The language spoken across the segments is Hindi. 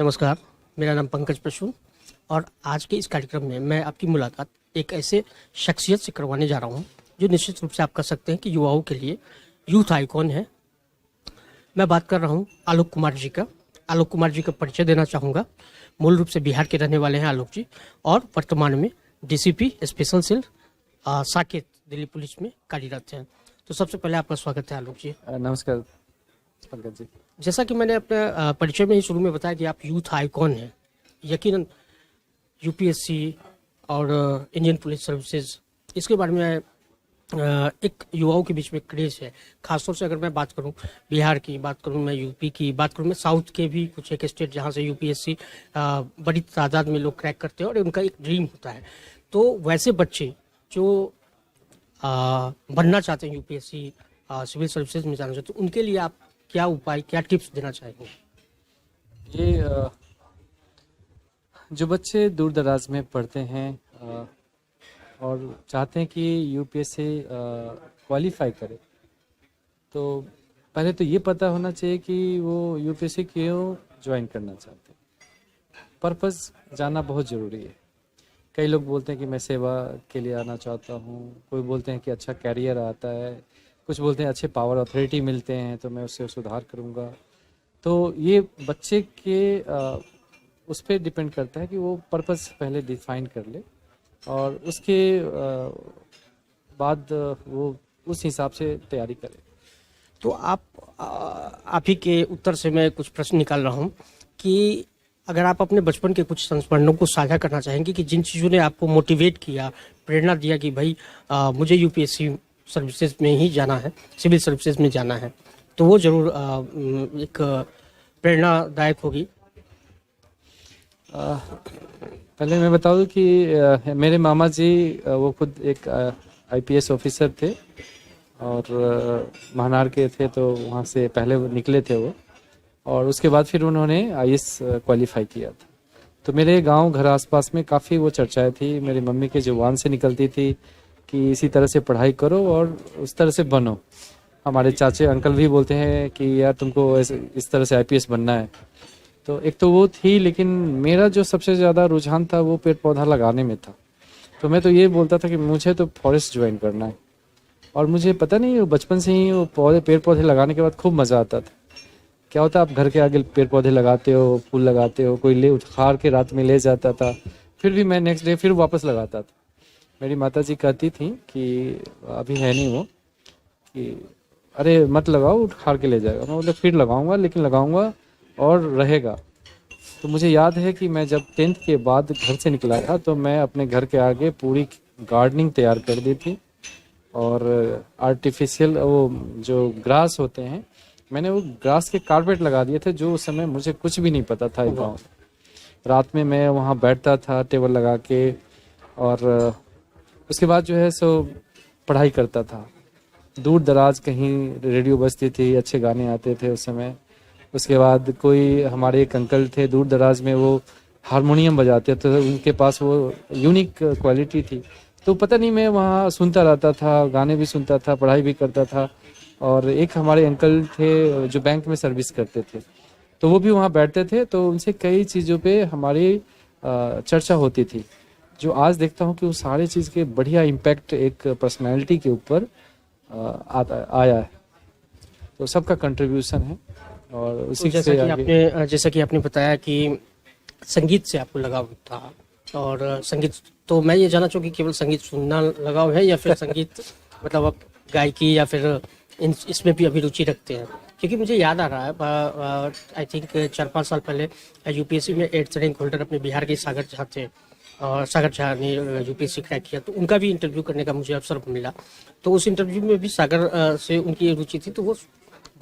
नमस्कार, मेरा नाम पंकज प्रसून और आज के इस कार्यक्रम में मैं आपकी मुलाकात एक ऐसे शख्सियत से करवाने जा रहा हूं जो निश्चित रूप से आप कह सकते हैं कि युवाओं के लिए यूथ आइकॉन है। मैं बात कर रहा हूं आलोक कुमार जी का। आलोक कुमार जी का परिचय देना चाहूँगा। मूल रूप से बिहार के रहने वाले हैं आलोक जी और वर्तमान में DCP special cell Saket Delhi police में कार्यरत हैं। तो सबसे पहले आपका स्वागत है आलोक जी। नमस्कार पंकज जी। जैसा कि मैंने अपने परिचय में ही शुरू में बताया कि आप यूथ आइकॉन हैं। यकीनन यूपीएससी और इंडियन पुलिस सर्विसेज इसके बारे में एक युवाओं के बीच में क्रेज है। खासतौर से अगर मैं बात करूं बिहार की, बात करूं मैं यूपी की, बात करूं मैं साउथ के भी कुछ एक स्टेट जहां से यूपीएससी बड़ी तादाद में लोग क्रैक करते हैं और उनका एक ड्रीम होता है। तो वैसे बच्चे जो बनना चाहते हैं यूपीएससी सिविल सर्विसेज में जाना चाहते हैं, उनके लिए आप क्या उपाय, क्या टिप्स देना चाहेंगे? ये जो बच्चे दूर दराज में पढ़ते हैं और चाहते हैं कि यूपीएससी क्वालिफाई करे, तो पहले तो ये पता होना चाहिए कि वो यूपीएससी क्यों ज्वाइन करना चाहते हैं। पर्पस जानना बहुत ज़रूरी है। कई लोग बोलते हैं कि मैं सेवा के लिए आना चाहता हूँ, कोई बोलते हैं कि अच्छा कैरियर आता है, कुछ बोलते हैं अच्छे पावर अथॉरिटी मिलते हैं तो मैं उससे सुधार करूँगा। तो ये बच्चे के उस पर डिपेंड करता है कि वो पर्पस पहले डिफाइन कर ले और उसके बाद वो उस हिसाब से तैयारी करे। तो आप ही के उत्तर से मैं कुछ प्रश्न निकाल रहा हूँ कि अगर आप अपने बचपन के कुछ संस्मरणों को साझा करना चाहेंगे कि जिन चीज़ों ने आपको मोटिवेट किया, प्रेरणा दिया कि भाई मुझे यूपीएससी सर्विसेज में ही जाना है, सिविल सर्विसेज में जाना है, तो वो जरूर एक प्रेरणादायक होगी। पहले मैं बता दूं कि मेरे मामा जी वो खुद एक आईपीएस ऑफिसर थे और महानार के थे, तो वहाँ से पहले वो निकले थे वो, और उसके बाद फिर उन्होंने आईएएस क्वालिफाई किया था। तो मेरे गांव घर आसपास में काफ़ी वो चर्चाएं थी, मेरी मम्मी के जुबान से निकलती थी कि इसी तरह से पढ़ाई करो और उस तरह से बनो। हमारे चाचे अंकल भी बोलते हैं कि यार तुमको इस तरह से आईपीएस बनना है। तो एक तो वो थी, लेकिन मेरा जो सबसे ज़्यादा रुझान था वो पेड़ पौधा लगाने में था। तो मैं तो ये बोलता था कि मुझे तो फॉरेस्ट ज्वाइन करना है, और मुझे पता नहीं वो बचपन से ही वो पेड़ पौधे लगाने के बाद खूब मज़ा आता था। क्या होता है, आप घर के आगे पेड़ पौधे लगाते हो, फूल लगाते हो, कोई ले उखाड़ के रात में ले जाता था, फिर भी मैं नेक्स्ट डे फिर वापस लगाता था। मेरी माताजी कहती थी कि अभी है नहीं वो, कि अरे मत लगाओ, उखाड़ के ले जाएगा। मैं बोले फिर लगाऊंगा, लेकिन लगाऊंगा और रहेगा। तो मुझे याद है कि मैं जब 10th के बाद घर से निकला था तो मैं अपने घर के आगे पूरी गार्डनिंग तैयार कर दी थी, और आर्टिफिशियल वो जो ग्रास होते हैं, मैंने वो ग्रास के कारपेट लगा दिए थे, जो उस समय मुझे कुछ भी नहीं पता था गाँव में। रात में मैं वहाँ बैठता था टेबल लगा के, और उसके बाद जो है सो पढ़ाई करता था। दूर दराज कहीं रेडियो बजती थी, अच्छे गाने आते थे उस समय। उसके बाद कोई हमारे एक अंकल थे दूर दराज में, वो हारमोनियम बजाते थे, उनके पास वो यूनिक क्वालिटी थी। तो पता नहीं मैं वहाँ सुनता रहता था, गाने भी सुनता था, पढ़ाई भी करता था। और एक हमारे अंकल थे जो बैंक में सर्विस करते थे, तो वो भी वहाँ बैठते थे, तो उनसे कई चीज़ों पे हमारी चर्चा होती थी, जो आज देखता हूँ कि वो सारी चीज़ के बढ़िया इम्पैक्ट एक पर्सनैलिटी के ऊपर आया है। तो सबका कंट्रीब्यूशन है, और उसी तो जैसा कि आपने बताया कि संगीत से आपको लगाव था, और संगीत, तो मैं ये जानना चाहूँगी केवल संगीत सुनना लगाव है या फिर संगीत मतलब आप गायकी या फिर इसमें भी अभी रुचि रखते हैं? क्योंकि मुझे याद आ रहा है आई थिंक 4-5 साल पहले यूपीएससी में 8th रैंक होल्डर अपने बिहार के सागर झा थे, और सागर झा ने यूपीएससी क्रैक किया, तो उनका भी इंटरव्यू करने का मुझे अवसर मिला। तो उस इंटरव्यू में भी सागर से उनकी रुचि थी, तो वो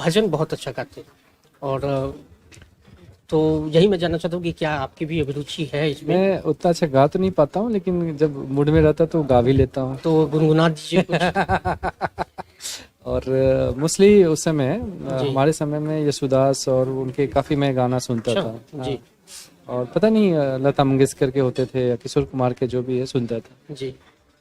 भजन बहुत अच्छा गाते। और तो यही मैं जानना चाहता हूँ कि क्या आपकी भी अभिरुचि है इसमें? मैं उतना अच्छा गा तो नहीं पाता हूँ, लेकिन जब मूड में रहता तो गा भी लेता हूँ। तो गुनगुना दीजिए कुछ। और मोस्टली उस समय हमारे समय में यशुदास और उनके काफ़ी मैं गाना सुनता था जी। और पता नहीं लता मंगेशकर के होते थे या किशोर कुमार के, जो भी है सुनता था जी।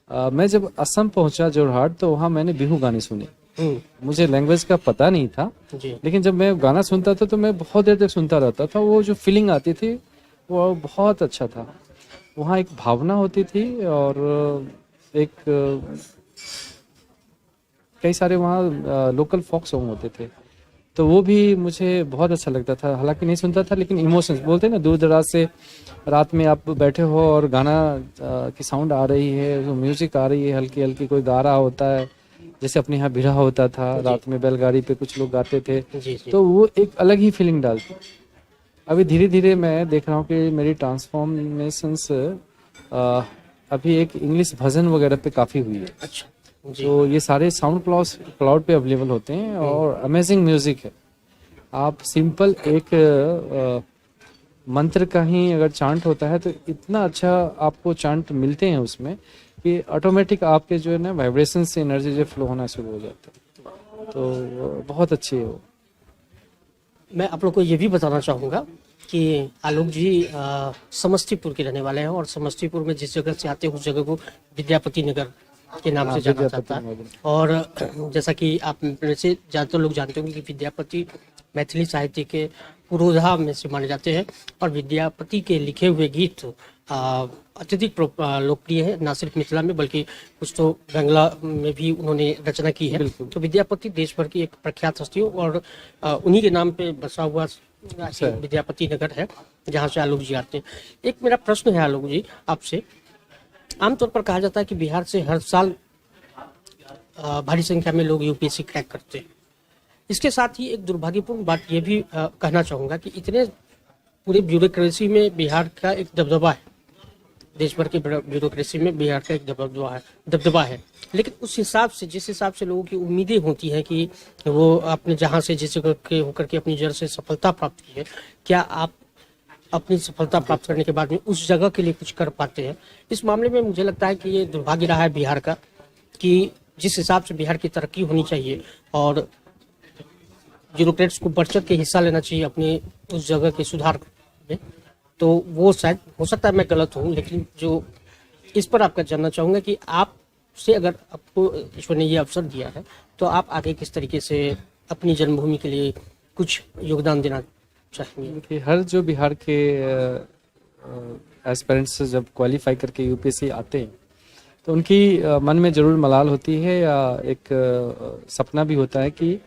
मैं जब असम पहुंचा जोरहाट, तो वहाँ मैंने बिहू गाने सुने। मुझे लैंग्वेज का पता नहीं था, जी लेकिन जब मैं गाना सुनता था तो मैं बहुत देर तक सुनता रहता था। वो जो फीलिंग आती थी वो बहुत अच्छा था। वहाँ एक भावना होती थी और एक कई सारे वहाँ लोकल फोक सॉन्ग होते थे, तो वो भी मुझे बहुत अच्छा लगता था। हालांकि नहीं सुनता था, लेकिन इमोशंस बोलते हैं ना, दूर दराज से रात में आप बैठे हो और गाना की साउंड आ रही है, जो म्यूजिक आ रही है हल्की हल्की, कोई गा रहा होता है, जैसे अपने यहाँ बिरहा होता था रात में बैलगाड़ी पे कुछ लोग गाते थे, जी जी तो वो एक अलग ही फीलिंग डालती। अभी धीरे धीरे मैं देख रहा हूँ कि मेरी ट्रांसफॉर्मेशंस अभी एक इंग्लिश भजन वगैरह पे काफ़ी हुई है। अच्छा जी तो ये सारे साउंड क्लाउड पे अवेलेबल होते हैं और अमेजिंग म्यूजिक है। आप सिंपल एक मंत्र का ही अगर चांट होता है तो इतना अच्छा आपको चांट मिलते हैं उसमें कि ऑटोमेटिक आपके जो है ना वाइब्रेशन से एनर्जी जो फ्लो होना शुरू हो जाता है। तो बहुत अच्छी है वो। मैं आप लोग को ये भी बताना चाहूँगा कि आलोक जी समस्तीपुर के रहने वाले हैं और समस्तीपुर में जिस जगह से आते हैं उस जगह को विद्यापति नगर के नाम हाँ, से जाना विद्यापति जाता है। नगर। और जैसा कि आप में से ज़्यादातर लोग जानते होंगे कि विद्यापति मैथिली साहित्य के पुरोधा में से माने जाते हैं और विद्यापति के लिखे हुए गीत अत्यधिक लोकप्रिय है, ना सिर्फ मिथिला में बल्कि कुछ तो बंगला में भी उन्होंने रचना की है। बिल्कुल। तो विद्यापति देश भर की एक प्रख्यात हस्ती हो और उन्हीं के नाम पे बसा हुआ विद्यापति नगर है जहाँ से आलोक जी आते हैं। एक मेरा प्रश्न है आलोक जी आपसे, आमतौर पर कहा जाता है कि बिहार से हर साल भारी संख्या में लोग यूपीएससी क्रैक करते हैं। इसके साथ ही एक दुर्भाग्यपूर्ण बात यह भी कहना चाहूँगा कि इतने पूरे ब्यूरोक्रेसी में बिहार का एक दबदबा है, देश भर के ब्यूरोक्रेसी में बिहार का एक दबदबा है, लेकिन उस हिसाब से जिस हिसाब से लोगों की उम्मीदें होती हैं कि वो अपने जहाँ से जिस जगह के होकर के अपनी जड़ से सफलता प्राप्त की है, क्या आप अपनी सफलता प्राप्त करने के बाद में उस जगह के लिए कुछ कर पाते हैं? इस मामले में मुझे लगता है कि ये दुर्भाग्य रहा है बिहार का कि जिस हिसाब से बिहार की तरक्की होनी चाहिए और ब्यूरोक्रेट्स को बढ़ चढ़ के हिस्सा लेना चाहिए अपने उस जगह के सुधार में, तो वो शायद हो सकता है मैं गलत हूँ, लेकिन जो इस पर आपका जानना चाहूँगा कि आप से अगर आपको ईश्वर ने ये अवसर दिया है तो आप आगे किस तरीके से अपनी जन्मभूमि के लिए कुछ योगदान देना चाहेंगे? कि हर जो बिहार के एस्पिरेंट्स जब क्वालिफाई करके यूपीएससी आते हैं तो उनकी मन में जरूर मलाल होती है या एक सपना भी होता है कि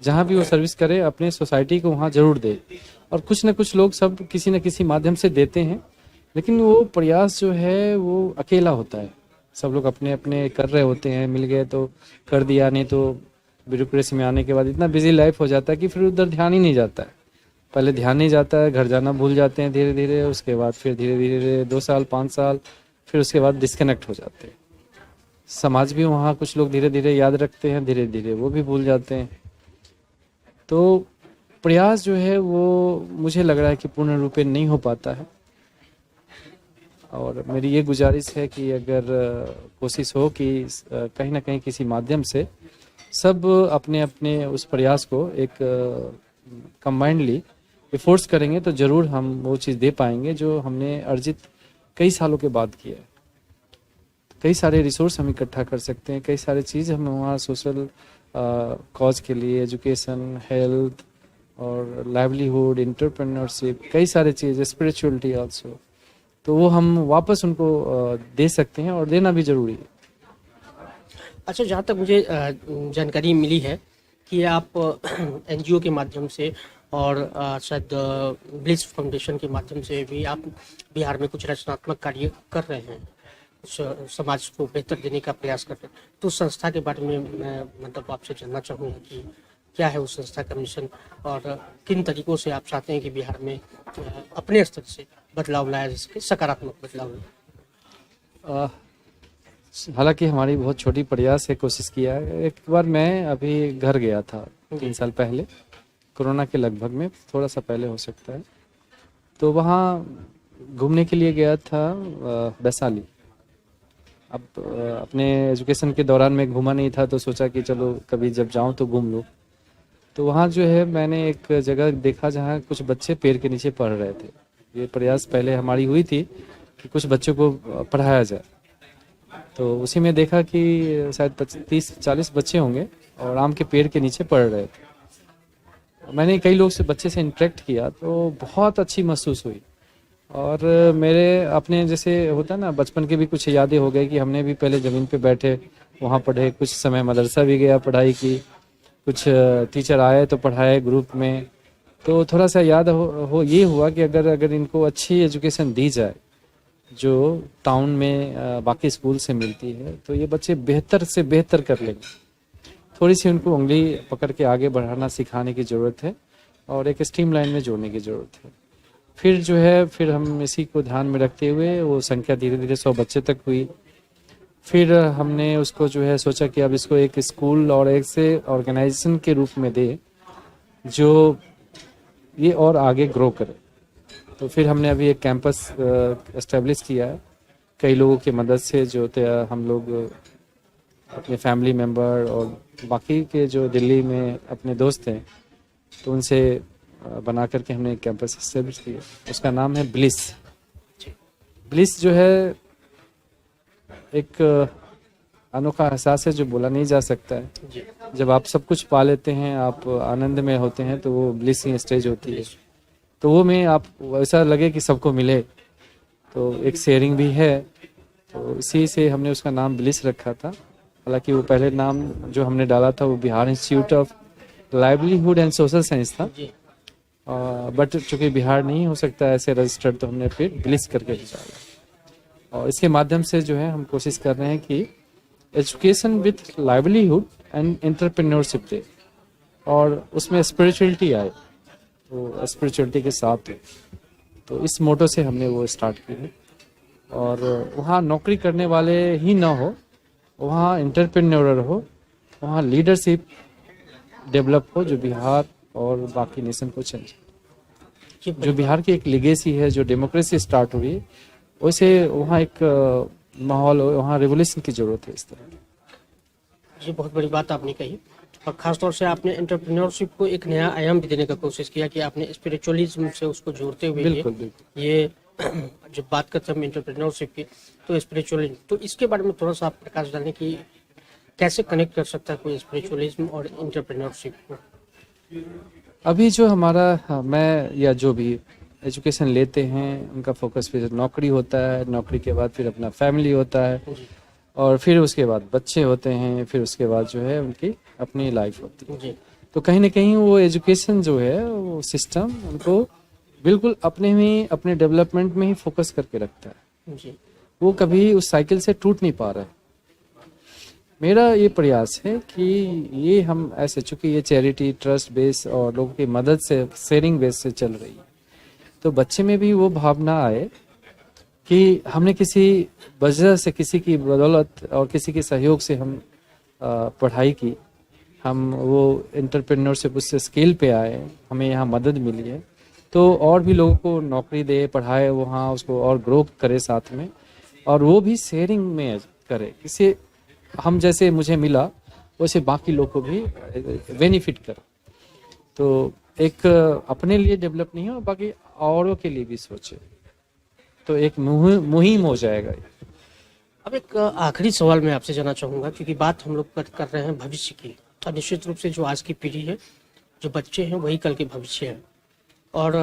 जहाँ भी वो सर्विस करे अपने सोसाइटी को वहाँ जरूर दे। और कुछ न कुछ लोग सब किसी न किसी माध्यम से देते हैं, लेकिन वो प्रयास जो है वो अकेला होता है। सब लोग अपने अपने कर रहे होते हैं, मिल गए तो कर दिया, नहीं तो ब्यूरोक्रेसी में आने के बाद इतना बिजी लाइफ हो जाता है कि फिर उधर ध्यान ही नहीं जाता है। पहले ध्यान नहीं जाता है, घर जाना भूल जाते हैं धीरे धीरे, उसके बाद फिर धीरे धीरे 2 साल 5 साल फिर उसके बाद डिस्कनेक्ट हो जाते हैं। समाज भी वहाँ कुछ लोग धीरे धीरे याद रखते हैं, धीरे धीरे वो भी भूल जाते हैं। तो प्रयास जो है वो मुझे लग रहा है कि पूर्ण रूप से नहीं हो पाता है। और मेरी ये गुजारिश है कि अगर कोशिश हो कि कहीं ना कहीं किसी माध्यम से सब अपने अपने उस प्रयास को एक कंबाइंडली एफोर्ट्स करेंगे तो जरूर हम वो चीज़ दे पाएंगे जो हमने अर्जित कई सालों के बाद किया है। कई सारे रिसोर्स हम इकट्ठा कर सकते हैं, कई सारी चीज़ हम वहाँ सोशल कॉज के लिए, एजुकेशन, हेल्थ और लाइवलीहुड, एंटरप्रेन्योरशिप, कई सारे चीज़, स्पिरिचुअलिटी आल्सो, तो वो हम वापस उनको दे सकते हैं और देना भी जरूरी है। अच्छा, जहाँ तक मुझे जानकारी मिली है कि आप एनजीओ के माध्यम से और शायद ब्लिस फाउंडेशन के माध्यम से भी आप बिहार में कुछ रचनात्मक कार्य कर रहे हैं, समाज को बेहतर देने का प्रयास कर रहे हैं, तो उस संस्था के बारे में मैं मतलब आपसे जानना चाहूँगा कि क्या है उस संस्था का मिशन और किन तरीकों से आप चाहते हैं कि बिहार में अपने स्तर से बदलाव लाया जा सके, सकारात्मक बदलाव। हालांकि हमारी बहुत छोटी प्रयास है, कोशिश किया है। एक बार मैं अभी घर गया था 3 साल पहले, कोरोना के लगभग में, थोड़ा सा पहले हो सकता है, तो वहाँ घूमने के लिए गया था वैशाली। अब अपने एजुकेशन के दौरान में घूमा नहीं था तो सोचा कि चलो कभी जब जाऊं तो घूम लूँ। तो वहाँ जो है मैंने एक जगह देखा जहाँ कुछ बच्चे पेड़ के नीचे पढ़ रहे थे। ये प्रयास पहले हमारी हुई थी कि कुछ बच्चों को पढ़ाया जाए, तो उसी में देखा कि शायद 30-40 बच्चे होंगे और आम के पेड़ के नीचे पढ़ रहे थे। मैंने कई लोग से बच्चे से इंटरेक्ट किया तो बहुत अच्छी महसूस हुई। और मेरे अपने जैसे होता है ना, बचपन के भी कुछ यादें हो गई कि हमने भी पहले ज़मीन पे बैठे वहाँ पढ़े, कुछ समय मदरसा भी गया, पढ़ाई की, कुछ टीचर आए तो पढ़ाए ग्रुप में। तो थोड़ा सा याद हो ये हुआ कि अगर इनको अच्छी एजुकेशन दी जाए जो टाउन में बाकी स्कूल से मिलती है तो ये बच्चे बेहतर से बेहतर कर लेंगे। थोड़ी सी उनको उंगली पकड़ के आगे बढ़ाना सिखाने की ज़रूरत है और एक स्ट्रीम लाइन में जोड़ने की ज़रूरत है। फिर जो है फिर हम इसी को ध्यान में रखते हुए वो संख्या धीरे धीरे 100 बच्चे तक हुई। फिर हमने उसको जो है सोचा कि अब इसको एक स्कूल और एक से ऑर्गेनाइजेशन के रूप में दे जो ये और आगे ग्रो करे। तो फिर हमने अभी एक कैंपस एस्टेब्लिश किया है कई लोगों की मदद से, जो हम लोग अपने फैमिली मेम्बर और बाकी के जो दिल्ली में अपने दोस्त हैं तो उनसे बना करके हमने एक कैंपस एस्टेब्लिश किया। उसका नाम है ब्लिस। ब्लिस जो है एक अनोखा एहसास है जो बोला नहीं जा सकता है। जब आप सब कुछ पा लेते हैं, आप आनंद में होते हैं, तो वो ब्लिसिंग स्टेज होती है। तो वो में आप ऐसा लगे कि सबको मिले, तो एक शेयरिंग भी है। तो इसी से हमने उसका नाम ब्लिस रखा था। हालांकि वो पहले नाम जो हमने डाला था वो Bihar institute of livelihood and social science था, बट चूंकि बिहार नहीं हो सकता ऐसे रजिस्टर्ड, तो हमने फिर ब्लिस करके डाला। और इसके माध्यम से जो है हम कोशिश कर रहे हैं कि education with livelihood and entrepreneurship दे और उसमें स्पिरिचुअलिटी आए, तो स्पिरिचुअलिटी के साथ। तो इस मोटो से हमने वो स्टार्ट की है। और वहाँ नौकरी करने वाले ही ना हो, वहाँ एंटरप्रेन्योरर हो, वहाँ लीडरशिप डेवलप हो जो बिहार और बाकी नेशन को चेंज। जो बिहार की एक लेगेसी है, जो डेमोक्रेसी स्टार्ट हुई, वैसे वहाँ एक माहौल, वहाँ रेवोल्यूशन की जरूरत है इस तरह। ये बहुत बड़ी बात आपने कही और खासतौर से आपने एंटरप्रेन्योरशिप को एक नया आयाम भी देने का कोशिश किया कि आपने स्पिरिचुअलिज्म से उसको जोड़ते हुए बिल्कुल, बिल्कुल। ये जब बात करते हैं हम एंटरप्रेन्योरशिप की तो स्पिरिचुअलिज्म, तो इसके बारे में थोड़ा सा आप प्रकाश डालें कि कैसे कनेक्ट कर सकता है कोई स्पिरिचुअलिज्म और एंटरप्रेन्योरशिप को। अभी जो हमारा मैं या जो भी एजुकेशन लेते हैं उनका फोकस फिर नौकरी होता है, नौकरी के बाद फिर अपना फैमिली होता है और फिर उसके बाद बच्चे होते हैं, फिर उसके बाद जो है उनकी अपनी लाइफ होती है। तो कहीं ना कहीं वो एजुकेशन जो है वो सिस्टम उनको बिल्कुल अपने में, अपने डेवलपमेंट में ही फोकस करके रखता है। वो कभी उस साइकिल से टूट नहीं पा रहा है। मेरा ये प्रयास है कि ये हम ऐसे, चूंकि ये चैरिटी ट्रस्ट बेस और लोगों की मदद से, शेयरिंग बेस से चल रही है, तो बच्चे में भी वो भावना आए कि हमने किसी वजह से, किसी की बदौलत और किसी के सहयोग से हम पढ़ाई की, हम वो एंटरप्रेन्योरशिप उससे स्केल पे आए, हमें यहाँ मदद मिली है, तो और भी लोगों को नौकरी दे, पढ़ाए, वहाँ उसको और ग्रो करे साथ में, और वो भी शेयरिंग में करे। किसी हम जैसे मुझे मिला वैसे बाकी लोग को भी बेनिफिट करे। तो एक अपने लिए डेवलप नहीं हो, बाकी औरों के लिए भी सोचे, तो एक मुहिम हो जाएगा। अब एक आखिरी सवाल मैं आपसे जानना चाहूँगा, क्योंकि बात हम लोग कर रहे हैं भविष्य की, और निश्चित रूप से जो आज की पीढ़ी है, जो बच्चे हैं, वही कल के भविष्य है। और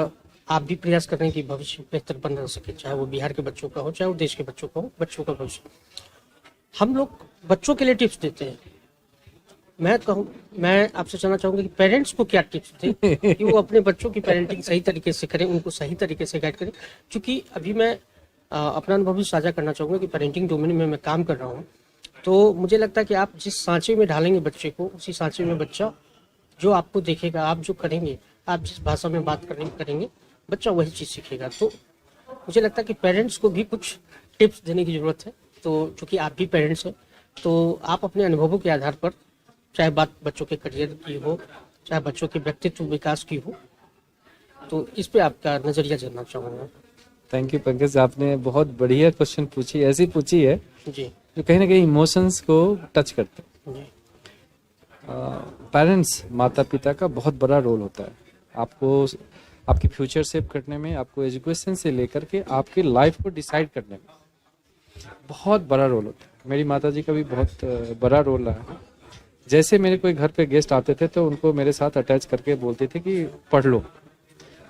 आप भी प्रयास कर रहे हैं कि भविष्य बेहतर बन सके, चाहे वो बिहार के बच्चों का हो, चाहे वो देश के बच्चों का हो, बच्चों का भविष्य। हम लोग बच्चों के लिए टिप्स देते हैं। मैं आपसे जानना चाहूँगा कि पेरेंट्स को क्या टिप्स दें कि वो अपने बच्चों की पेरेंटिंग सही तरीके से करें, उनको सही तरीके से गाइड करें। क्योंकि अभी मैं अपना अनुभव भी साझा करना चाहूँगा कि पेरेंटिंग डोमेन में मैं काम कर रहा हूँ, तो मुझे लगता है कि आप जिस सांचे में ढालेंगे बच्चे को, उसी सांचे में बच्चा जो आपको देखेगा, आप जो करेंगे, आप जिस भाषा में बात करेंगे, बच्चा वही चीज़ सीखेगा। तो मुझे लगता है कि पेरेंट्स को भी कुछ टिप्स देने की ज़रूरत है। तो चूँकि आप भी पेरेंट्स हैं, तो आप अपने अनुभवों के आधार पर, चाहे बात बच्चों के करियर की हो, चाहे बच्चों के व्यक्तित्व विकास की हो, तो इस पे आपका नज़रिया जानना चाहूँगा। थैंक यू पंकज, आपने बहुत बढ़िया क्वेश्चन पूछी, ऐसी पूछी है जी, जो कहीं ना कहीं इमोशंस को टच करते हैं। पेरेंट्स, माता पिता का बहुत बड़ा रोल होता है आपको, आपकी फ्यूचर सेव करने में, आपको एजुकेशन से लेकर के आपकी लाइफ को डिसाइड करने में बहुत बड़ा रोल होता है। मेरी माता जी का भी बहुत बड़ा रोल रहा है। जैसे मेरे कोई घर पे गेस्ट आते थे तो उनको मेरे साथ अटैच करके बोलते थे कि पढ़ लो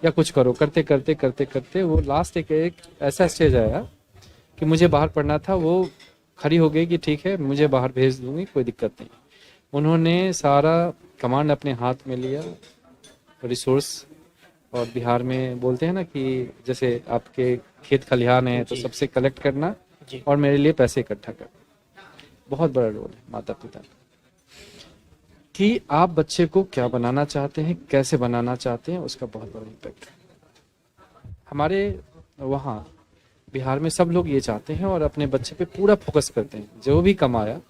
या कुछ करो, करते करते करते करते वो लास्ट एक ऐसा स्टेज आया कि मुझे बाहर पढ़ना था। वो खड़ी हो गई कि ठीक है मुझे बाहर भेज दूंगी, कोई दिक्कत नहीं। उन्होंने सारा कमांड अपने हाथ में लिया, रिसोर्स। और बिहार में बोलते हैं ना कि जैसे आपके खेत खलिहान है तो जी। सबसे कलेक्ट करना जी। और मेरे लिए पैसे इकट्ठा करना, बहुत बड़ा रोल है माता पिता का। कि आप बच्चे को क्या बनाना चाहते हैं, कैसे बनाना चाहते हैं, उसका बहुत बड़ा इम्पैक्ट है। हमारे वहाँ बिहार में सब लोग ये चाहते हैं और अपने बच्चे पे पूरा फोकस करते हैं। जो भी कमाया,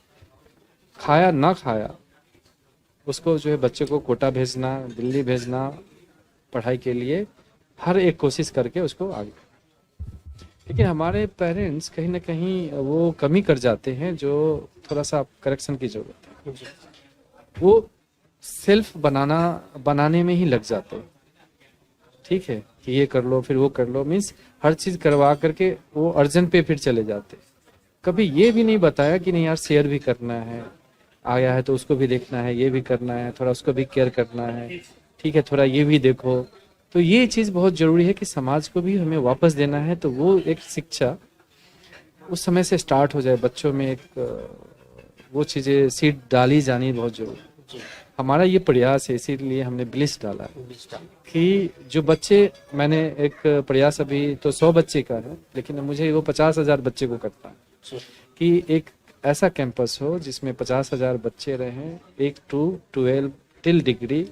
खाया ना खाया, उसको जो है बच्चे को कोटा भेजना, दिल्ली भेजना पढ़ाई के लिए, हर एक कोशिश करके उसको आगे। लेकिन हमारे पेरेंट्स कहीं ना कहीं वो कमी कर जाते हैं जो थोड़ा सा करेक्शन की जरूरत है। जी। वो सेल्फ बनाने में ही लग जाते हैं। ठीक है कि ये कर लो फिर वो कर लो, मीन्स हर चीज करवा करके वो अर्जन पे फिर चले जाते। कभी ये भी नहीं बताया कि नहीं यार शेयर भी करना है, आया है तो उसको भी देखना है, ये भी करना है, थोड़ा उसको भी केयर करना है, ठीक है थोड़ा ये भी देखो। तो ये चीज बहुत जरूरी है कि समाज को भी हमें वापस देना है। तो वो एक शिक्षा उस समय से स्टार्ट हो जाए बच्चों में, एक वो चीजें सीड डाली जानी बहुत जरूरी है। जी। हमारा ये प्रयास है, इसीलिए हमने ब्लिस डाला है डिजिटल। कि जो बच्चे, मैंने एक प्रयास अभी तो 100 बच्चे का है, लेकिन मुझे वो 50,000 बच्चे को करता है जी। कि एक ऐसा कैंपस हो जिसमें 50,000 बच्चे रहें, 1 to 12 टिल डिग्री,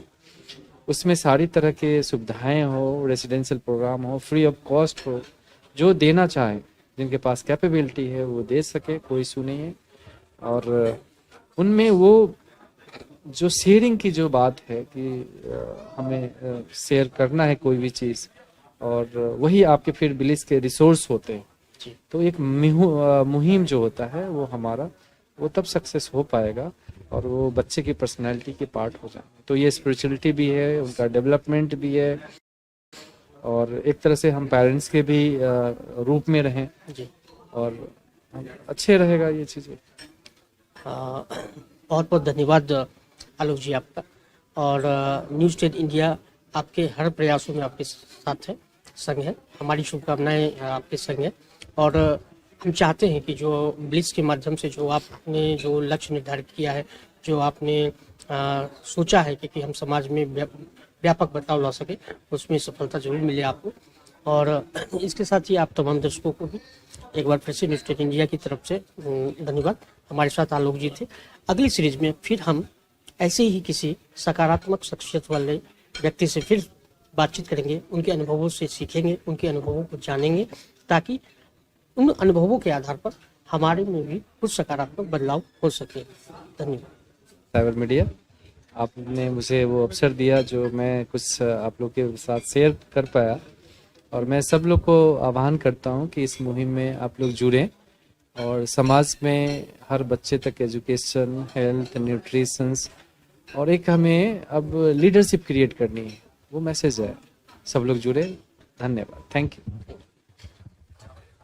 उसमें सारी तरह के सुविधाएं हो, रेसिडेंशियल प्रोग्राम हो, फ्री ऑफ कॉस्ट हो, जो देना चाहे, जिनके पास कैपेबिलिटी है वो दे सके, कोई इशू नहीं है। और उनमें वो जो शेयरिंग की जो बात है कि हमें शेयर करना है कोई भी चीज़, और वही आपके फिर बिलिस के रिसोर्स होते हैं। जी। तो एक मुहिम जो होता है वो हमारा, वो तब सक्सेस हो पाएगा और वो बच्चे की पर्सनैलिटी के पार्ट हो जाए। तो ये स्पिरिचुअलिटी भी है, उनका डेवलपमेंट भी है, और एक तरह से हम पेरेंट्स के भी रूप में रहें, जी। और अच्छे रहेगा ये चीज़ें। बहुत बहुत धन्यवाद आलोक जी आपका। और न्यू स्टेट इंडिया आपके हर प्रयासों में आपके साथ है, संग है। हमारी शुभकामनाएं आपके संग है। और हम चाहते हैं कि जो ब्लिस के माध्यम से जो आपने जो लक्ष्य निर्धारित किया है, जो आपने सोचा है कि हम समाज में व्यापक बदलाव ला सके, उसमें सफलता जरूर मिले आपको। और इसके साथ ही आप तमाम दर्शकों को भी एक बार फिर से न्यू स्टेट इंडिया की तरफ से धन्यवाद। हमारे साथ आलोक जी थे। अगली सीरीज में फिर हम ऐसे ही किसी सकारात्मक शख्सियत वाले व्यक्ति से फिर बातचीत करेंगे, उनके अनुभवों से सीखेंगे, उनके अनुभवों को जानेंगे, ताकि उन अनुभवों के आधार पर हमारे में भी कुछ सकारात्मक बदलाव हो सके। धन्यवाद। साइबर मीडिया, आपने मुझे वो अवसर दिया जो मैं कुछ आप लोग के साथ शेयर कर पाया, और मैं सब लोग को आह्वान करता हूँ कि इस मुहिम में आप लोग जुड़ें और समाज में हर बच्चे तक एजुकेशन, हेल्थ, न्यूट्रिशंस, और एक हमें अब लीडरशिप क्रिएट करनी है, वो मैसेज है। सब लोग जुड़े। धन्यवाद। Thank you.